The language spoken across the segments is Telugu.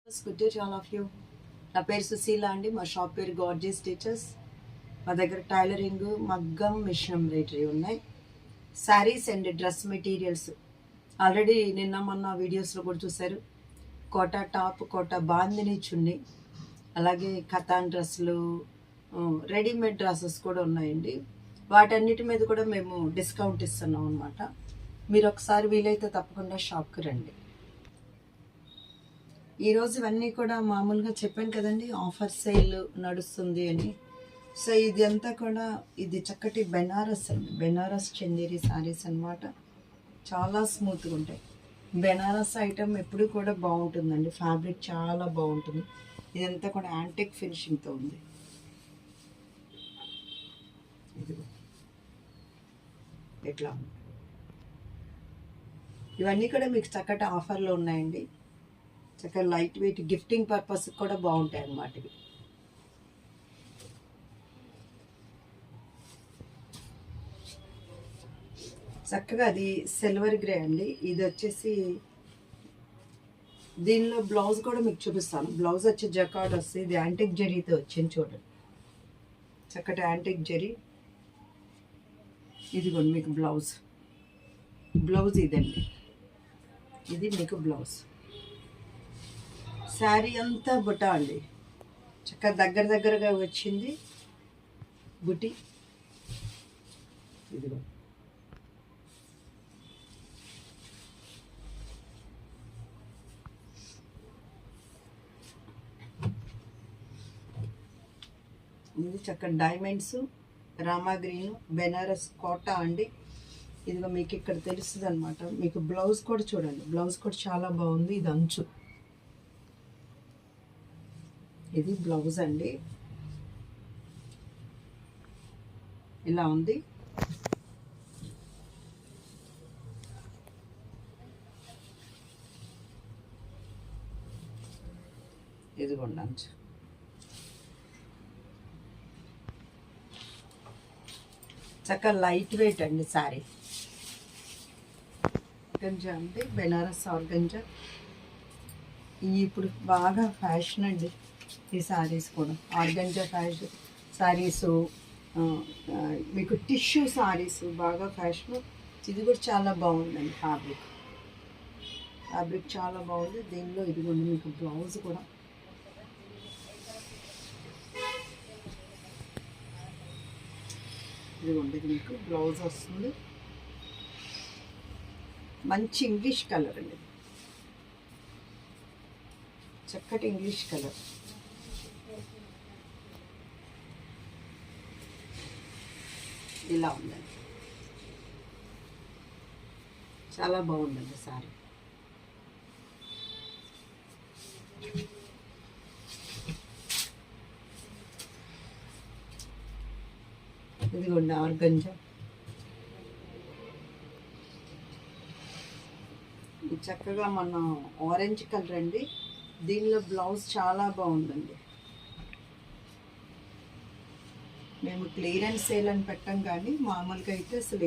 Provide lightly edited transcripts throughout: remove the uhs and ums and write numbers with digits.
Good day to all of you. నా పేరు సుశీల అండి. మా షాప్ పేరు గార్జియస్ టీచర్స్. మా దగ్గర టైలరింగ్, మగ్గం, మిషన్ ఎంబ్రాయిడరీ ఉన్నాయి. Saris and dress materials already నిన్న మొన్న వీడియోస్లో కూడా చూశారు. కోటా టాప్, కోటా బాందిని చున్నీ, అలాగే కథాన్ డ్రెస్సులు, రెడీమేడ్ డ్రెస్సెస్ కూడా ఉన్నాయండి. వాటన్నిటి మీద కూడా మేము డిస్కౌంట్ ఇస్తున్నాం అనమాట. మీరు ఒకసారి వీలైతే తప్పకుండా షాప్కి రండి. ఈరోజు ఇవన్నీ కూడా మామూలుగా చెప్పాను కదండి, ఆఫర్ సేల్ నడుస్తుంది అని. సో ఇది అంతా కూడా ఇది చక్కటి బెనారస్ అండి, బెనారస్ చందేరి శారీస్ అనమాట. చాలా స్మూత్గా ఉంటాయి. బెనారస్ ఐటమ్ ఎప్పుడు కూడా బాగుంటుందండి, ఫ్యాబ్రిక్ చాలా బాగుంటుంది. ఇదంతా కూడా యాంటిక్ ఫినిషింగ్తో ఉంది. ఇది ఎట్లా ఇవన్నీ కూడా మీకు చక్కటి ఆఫర్లో ఉన్నాయండి. చక్కగా లైట్ వెయిట్ గిఫ్టింగ్ పర్పస్ కూడా బాగుంటాయి అన్నమాట. ఇవి చక్కగా అది సిల్వర్ గ్రే అండి. ఇది వచ్చేసి దీనిలో బ్లౌజ్ కూడా మీకు చూపిస్తాను. బ్లౌజ్ వచ్చి జకార్డ్ వస్తుంది. ఇది యాంటిక్ జరీతో వచ్చింది చూడండి, చక్కటి యాంటిక్ జరీ. ఇదిగోండి మీకు బ్లౌజ్ ఇదండి. ఇది మీకు బ్లౌజ్. శారీ అంతా బుట్ట అండి, చక్కగా దగ్గరగా వచ్చింది బుట్టి. ఇదిగో ఇది చక్కగా డైమండ్స్, రామా గ్రీన్, బెనారస్ కోటా అండి. ఇదిగో మీకు ఇక్కడ తెలుస్తుంది అనమాట. మీకు బ్లౌజ్ కూడా చూడండి, బ్లౌజ్ కూడా చాలా బాగుంది. ఇది అంచు, ఇది బ్లౌజ్ అండి. ఇలా ఉంది. ఇదిగోండి అంచు. చక్కగా లైట్ వెయిట్ అండి శారీ. ఆర్గంజా అండి, బెనారస్ ఆర్గంజా. ఇప్పుడు బాగా ఫ్యాషన్ అండి ఈ శారీస్ కూడా. ఆర్గంజా ఫ్యాషన్ శారీస్, మీకు టిష్యూ శారీస్ బాగా ఫ్యాషన్. ఇది కూడా చాలా బాగుందండి. ఫ్యాబ్రిక్ చాలా బాగుంది. దీనిలో ఇదిగోండి మీకు బ్లౌజ్ కూడా. ఇదిగోండి ఇది మీకు బ్లౌజ్ వస్తుంది. మంచి ఇంగ్లీష్ కలర్ అండి, చక్కటి ఇంగ్లీష్ కలర్. ఇలా ఉందండి, చాలా బాగుందండి సారీ. ఇదిగోండి ఆర్గంజా. ఇది చక్కగా మన ఆరెంజ్ కలర్ అండి. దీనిలో బ్లౌజ్ చాలా బాగుందండి. మేము క్లియరెన్స్ సేల్ అని పెట్టాం, కానీ మామూలుగా అయితే అసలు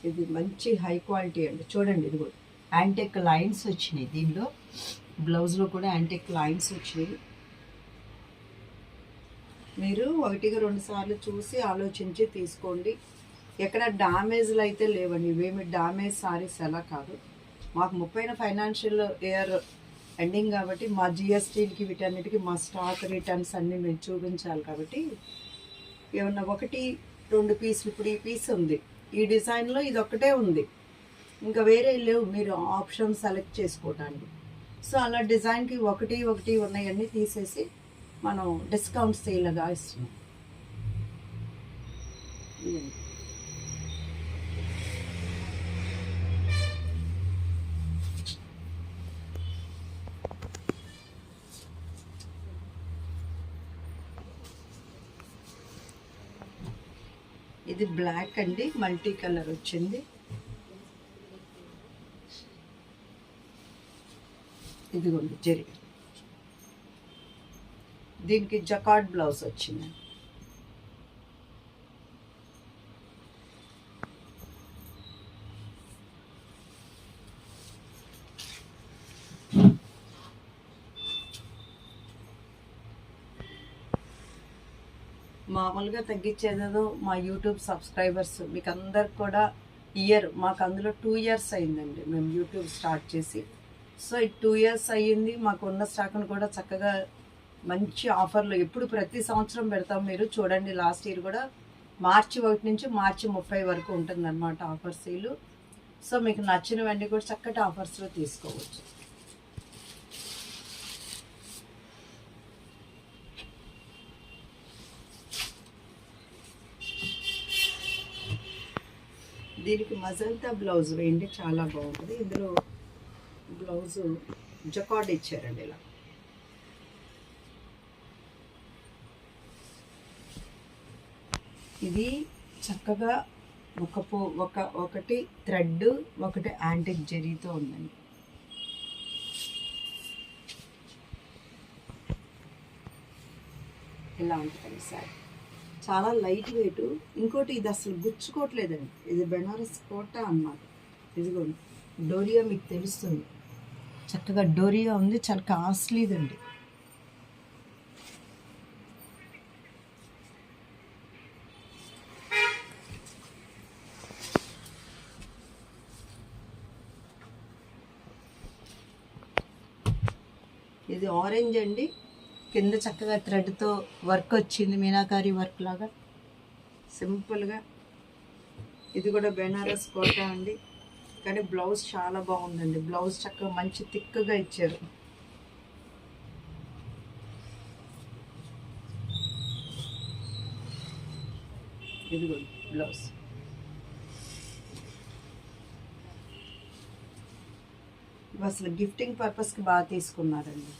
ఇది మంచి హై క్వాలిటీ అండి. చూడండి ఇది కూడా యాంటిక్ లైన్స్ వచ్చినాయి. దీనిలో బ్లౌజ్లో కూడా యాంటిక్ లైన్స్ వచ్చినాయి. మీరు 1-2 సార్లు చూసి ఆలోచించి తీసుకోండి. ఎక్కడ డ్యామేజ్లు అయితే లేవండి. ఇవేమి డ్యామేజ్ సారీస్ ఎలా కాదు. మాకు 30 ఫైనాన్షియల్ ఇయర్ ఎండింగ్ కాబట్టి మా జిఎస్టీలకి వీటన్నిటికీ మా స్టాక్ రిటర్న్స్ అన్నీ మేము చూపించాలి. కాబట్టి ఏమన్నా 1-2 పీసులు, ఇప్పుడు ఈ పీస్ ఉంది, ఈ డిజైన్లో ఇది ఒక్కటే ఉంది, ఇంకా వేరే లేవు, మీరు ఆప్షన్ సెలెక్ట్ చేసుకోవడానికి. సో అలా డిజైన్కి ఒకటి ఉన్నాయన్నీ తీసేసి మనం డిస్కౌంట్ సేల్గా ఇస్తున్నాం. ఇది బ్లాక్ అండి, మల్టీ కలర్ వచ్చింది. ఇదిగోండి జరీ. దీనికి జకార్డ్ బ్లౌజ్ వచ్చింది. మామూలుగా తగ్గించేదేదో మా యూట్యూబ్ సబ్స్క్రైబర్స్ మీకు అందరికి కూడా ఇయర్ మాకు అందులో 2 ఇయర్స్ అయిందండి మేము యూట్యూబ్ స్టార్ట్ చేసి. సో ఈ 2 ఇయర్స్ అయ్యింది. మాకు ఉన్న స్టాక్ను కూడా చక్కగా మంచి ఆఫర్లు ఎప్పుడు ప్రతి సంవత్సరం పెడతాం. మీరు చూడండి, లాస్ట్ ఇయర్ కూడా మార్చి 1 నుంచి మార్చి 30 వరకు ఉంటుందన్నమాట ఆఫర్ సేలు. సో మీకు నచ్చినవన్నీ కూడా చక్కటి ఆఫర్స్లో తీసుకోవచ్చు. దీనికి మజంతా బ్లౌజ్ వేయండి, చాలా బాగుంటుంది. ఇందులో బ్లౌజు జకార్డ్ ఇచ్చారండి ఇలా. ఇది చక్కగా ఒకటి థ్రెడ్, ఒకటి యాంటిక్ జరీతో ఉందండి. ఇలా ఉంటుంది సార్, చాలా లైట్ వెయిట్. ఇంకోటి ఇది అసలు గుచ్చుకోవట్లేదండి, ఇది బెనారస్ కోట అన్నమాట. ఇదిగోండి డోరియా, మీకు తెలుస్తుంది చక్కగా డోరియా ఉంది, చాలా కాస్ట్లీదండి. ఇది ఆరెంజ్ అండి, కింద చక్కగా థ్రెడ్తో వర్క్ వచ్చింది, మీనాకారి వర్క్ లాగా సింపుల్గా. ఇది కూడా బెనారస్ కోట అండి, కానీ బ్లౌజ్ చాలా బాగుందండి. బ్లౌజ్ చక్కగా మంచి థిక్గా ఇచ్చారు. ఇది కూడా బ్లౌజ్. ఇవి అసలు గిఫ్టింగ్ పర్పస్కి బాగా తీసుకున్నారండి.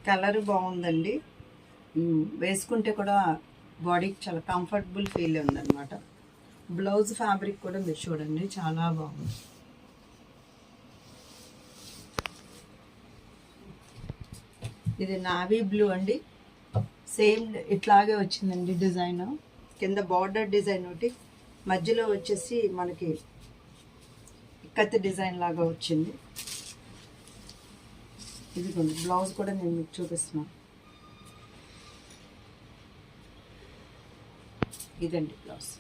కలర్ బాగుందండి, వేసుకుంటే కూడా బాడీకి చాలా కంఫర్టబుల్ ఫీల్ ఉందన్నమాట. బ్లౌజ్ ఫ్యాబ్రిక్ కూడా మీరు చూడండి, చాలా బాగుంది. ఇది నావీ బ్లూ అండి, సేమ్ ఇట్లాగే వచ్చిందండి డిజైన్. కింద బార్డర్ డిజైన్ ఒకటి, మధ్యలో వచ్చేసి మనకి ఇక్కత్ డిజైన్ లాగా వచ్చింది. ఇదిగోండి బ్లౌజ్ కూడా నేను మీకు చూపిస్తున్నాను. ఇదండి బ్లౌజ్.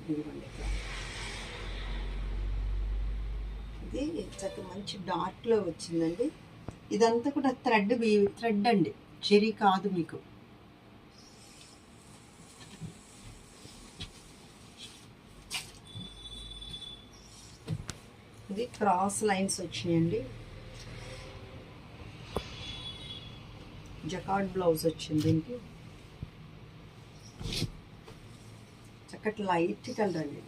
ఇదిగోండి, ఇది చక్కగా మంచి డార్క్లో వచ్చిందండి. ఇదంతా కూడా థ్రెడ్ అండి, చెరీ కాదు మీకు. ఇది క్రాస్ లైన్స్ వచ్చినాయండి. జకార్డ్ బ్లౌజ్ వచ్చింది దీనికి, చక్కటి లైట్ కలర్ అండి.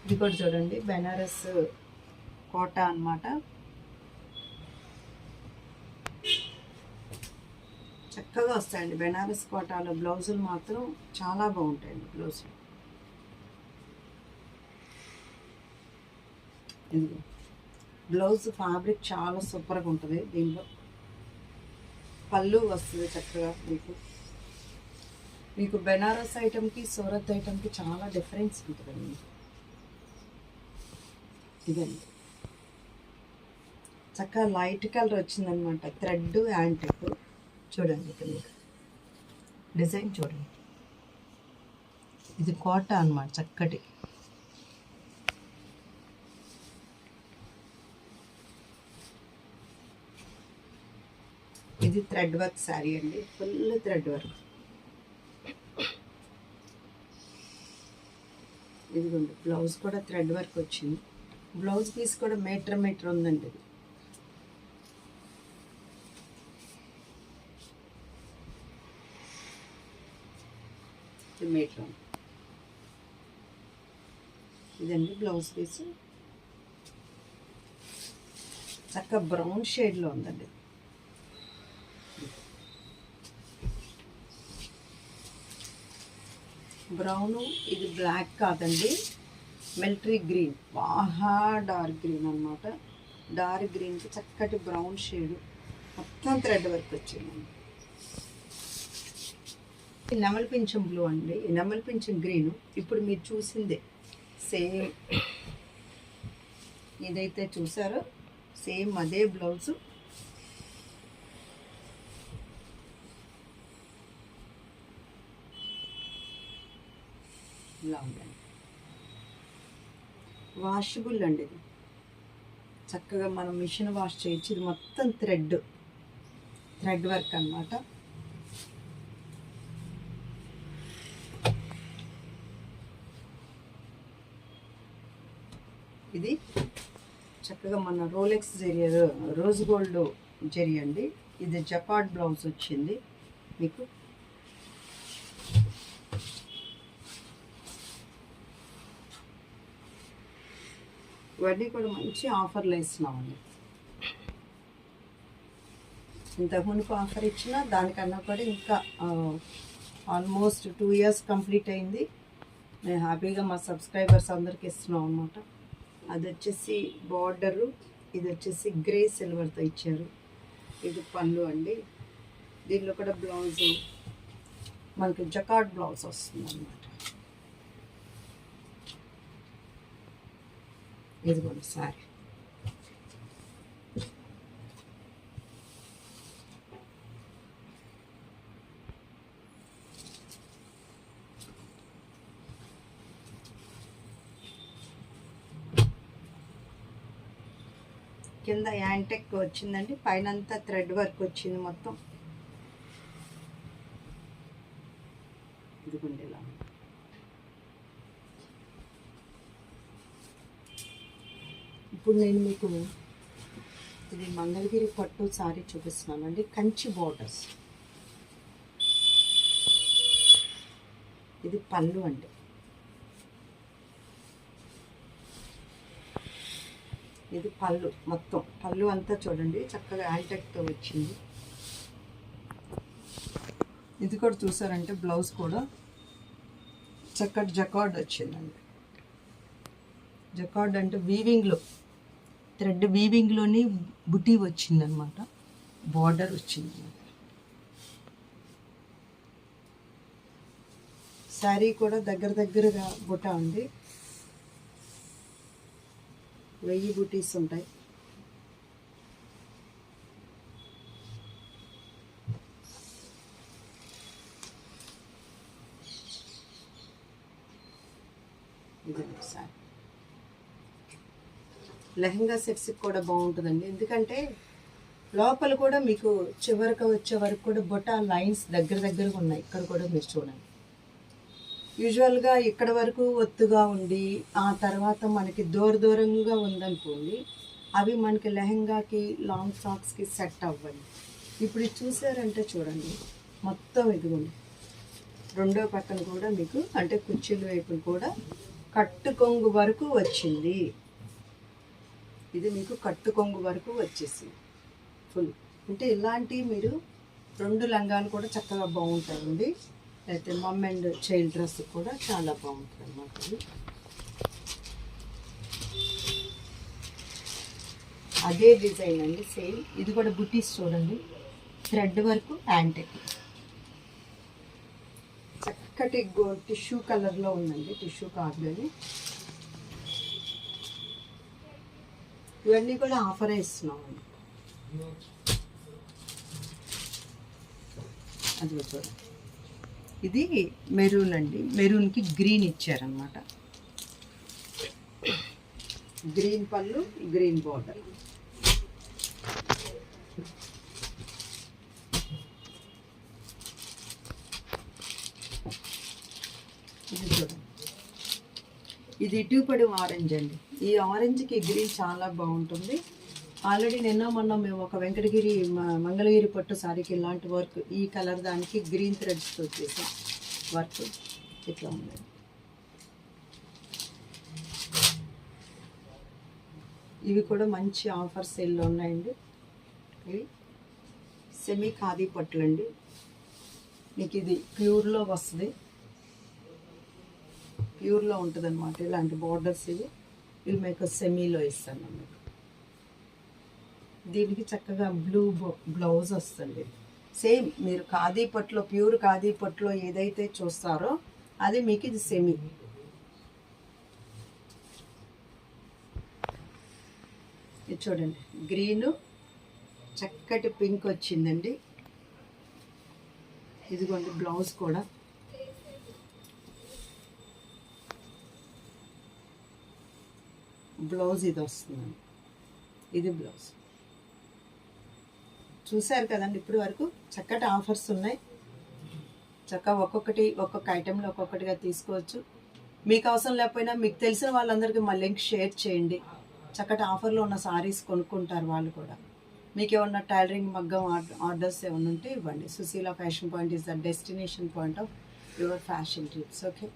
ఇది కూడా చూడండి, బెనారస్ కోట అన్నమాట. చక్కగా వస్తాయండి బెనారస్ కోటాలో బ్లౌజులు మాత్రం చాలా బాగుంటాయండి. బ్లౌజులు ఇది బ్లౌజ్ ఫ్యాబ్రిక్ చాలా సూపర్గా ఉంటుంది. దీంట్లో పళ్ళు వస్తుంది చక్కగా. మీకు బెనారస్ ఐటమ్కి సూరత్ ఐటమ్కి చాలా డిఫరెన్స్ ఉంటుందండి. ఇదండి చక్కగా లైట్ కలర్ వచ్చిందనమాట, థ్రెడ్ యాంటిక్. చూడండి ఇక్కడ డిజైన్ చూడండి, ఇది కోట అన్నమాట చక్కటి. ఇది థ్రెడ్ వర్క్ శారీ అండి, ఫుల్ థ్రెడ్ వర్క్. ఇదిగోండి బ్లౌజ్ కూడా థ్రెడ్ వర్క్ వచ్చింది. బ్లౌజ్ పీస్ కూడా మీటర్ ఉందండి. ఇది మీటర్. ఇదండి బ్లౌజ్ పీస్, చక్కగా బ్రౌన్ షేడ్లో ఉందండి. బ్రౌను, ఇది బ్లాక్ కాదండి, మిలిటరీ గ్రీన్, బాగా డార్క్ గ్రీన్ అనమాట. డార్క్ గ్రీన్కి చక్కటి బ్రౌన్ షేడ్, మొత్తం థ్రెడ్ వర్క్ వచ్చిందండి. నెమలి పింఛం బ్లూ అండి, నెమలి పింఛం గ్రీన్ ఇప్పుడు మీరు చూసిందే సేమ్. ఏదైతే చూసారో సేమ్ అదే బ్లౌజు. ఇలా ఉందండి. వాషబుల్ అండి ఇది, చక్కగా మనం మిషన్ వాష్ చేయొచ్చు. ఇది మొత్తం థ్రెడ్ వర్క్ అన్నమాట. ఇది చక్కగా మన Rolex zari, rose gold zari అండి. ఇది జకార్డ్ బ్లౌజ్ వచ్చింది మీకు. ఇవన్నీ కూడా మంచి ఆఫర్లు ఇస్తున్నామండి. ఇంతకు మునుపు ఆఫర్ ఇచ్చినా దానికన్నా కూడా ఇంకా ఆల్మోస్ట్ 2 years కంప్లీట్ అయింది. నేను హ్యాపీగా మా సబ్స్క్రైబర్స్ అందరికి ఇస్తున్నాం అనమాట. అది వచ్చేసి బార్డరు, ఇది వచ్చేసి గ్రే సిల్వర్తో ఇచ్చారు. ఇది పళ్ళు అండి. దీనిలో కూడా బ్లౌజు మనకి జకార్డ్ బ్లౌజ్ వస్తుంది అన్నమాట. ఇదిగోండి సారీ. కింద యాంటెక్ వచ్చిందండి, పైన అంతా థ్రెడ్ వర్క్ వచ్చింది మొత్తం. ఇదిగోండి ఇలా. ఇప్పుడు నేను మీకు ఇది మంగళగిరి పట్టు సారీ చూపిస్తున్నానండి, కంచి బార్డర్స్. ఇది పళ్ళు అండి. ఇది పళ్ళు, మొత్తం పళ్ళు అంతా చూడండి చక్కగా యాంటెక్తో వచ్చింది. ఇది కూడా చూసారంటే బ్లౌజ్ కూడా చక్కటి జకార్డ్ వచ్చిందండి. జకార్డ్ అంటే వీవింగ్లో, థ్రెడ్ వీవింగ్లోని బుటీ వచ్చిందనమాట, బార్డర్ వచ్చింది. శారీ కూడా దగ్గరగా బుట్ట ఉంది, 1000 బుటీస్ ఉంటాయి. ఇది సారీ. లెహంగా సెట్స్కి కూడా బాగుంటుందండి, ఎందుకంటే లోపల కూడా మీకు చివరికి వచ్చే వరకు కూడా బొట్ట లైన్స్ దగ్గరగా ఉన్నాయి. ఇక్కడ కూడా మీరు చూడండి. యూజువల్గా ఇక్కడ వరకు ఒత్తుగా ఉండి ఆ తర్వాత మనకి దూరంగా ఉందనుకోండి, అవి మనకి లెహంగాకి లాంగ్ ఫ్రాక్స్కి సెట్ అవ్వండి. ఇప్పుడు ఇది చూసారంటే చూడండి మొత్తం ఇదిగోండి, రెండో పక్కన కూడా మీకు అంటే కుర్చీల వైపు కూడా కట్టు కొంగు వరకు వచ్చింది. ఇది మీకు కట్టు కొంగు వరకు వచ్చేసింది ఫుల్. అంటే ఇలాంటి మీరు 2 లంగాలు కూడా చక్కగా బాగుంటాయండి. అయితే మమ్ అండ్ చైల్డ్ డ్రెస్ కూడా చాలా బాగుంటుంది అన్నమాట. అదే డిజైన్ అండి సేమ్. ఇది కూడా బుటీస్ చూడండి, థ్రెడ్ వర్క్ యాంటెక్, చక్కటి టిష్యూ కలర్లో ఉందండి, టిష్యూ కార్డ్లోని. ఇవన్నీ కూడా ఆఫర్ ఇస్తున్నామండి. అది చూడండి, ఇది మెరూన్ అండి, మెరూన్కి గ్రీన్ ఇచ్చారనమాట. గ్రీన్ పళ్ళు, గ్రీన్ బార్డర్. ఇది చూడండి, ఇది ఇటుపడి ఆరెంజ్ అండి. ఈ ఆరెంజ్కి గ్రీన్ చాలా బాగుంటుంది. ఆల్రెడీ మొన్న మేము ఒక వెంకటగిరి మంగళగిరి పట్టు సారీకి ఇలాంటి వర్క్, ఈ కలర్ దానికి గ్రీన్ థ్రెడ్స్తో చేసాం వర్క్. ఇట్లా ఉంది. ఇవి కూడా మంచి ఆఫర్ సేల్లో ఉన్నాయండి. ఇవి సెమీ ఖాదీ పట్టులు అండి, మీకు ఇది ప్యూర్లో వస్తుంది. ప్యూర్లో ఉంటుంది అనమాట. ఇలాంటి బార్డర్స్ ఇవి మీకు సెమీలో ఇస్తాను మీకు. దీనికి చక్కగా బ్లూ బ్లౌజ్ వస్తుంది. సేమ్ మీరు ఖాదీ పట్లో, ప్యూర్ ఖాదీ పట్లో ఏదైతే చూస్తారో అది మీకు ఇది సెమీ. ఇది చూడండి, గ్రీను చక్కటి పింక్ వచ్చిందండి. ఇదిగోండి బ్లౌజ్ కూడా. బ్లౌజ్ ఇది వస్తుందండి, ఇది బ్లౌజ్. చూశారు కదండి ఇప్పటి వరకు. చక్కటి ఆఫర్స్ ఉన్నాయి. చక్కగా ఒక్కొక్క ఐటెంలో ఒక్కొక్కటిగా తీసుకోవచ్చు. మీకు అవసరం లేకపోయినా మీకు తెలిసిన వాళ్ళందరికీ మా లింక్ షేర్ చేయండి. చక్కటి ఆఫర్లో ఉన్న సారీస్ కొనుక్కుంటారు వాళ్ళు కూడా. మీకు ఏమన్నా టైలరింగ్ మగ్గం ఆర్డర్స్ ఏమన్నా ఉంటే ఇవ్వండి. Sushila fashion point is the destination point of your fashion trips. Okay.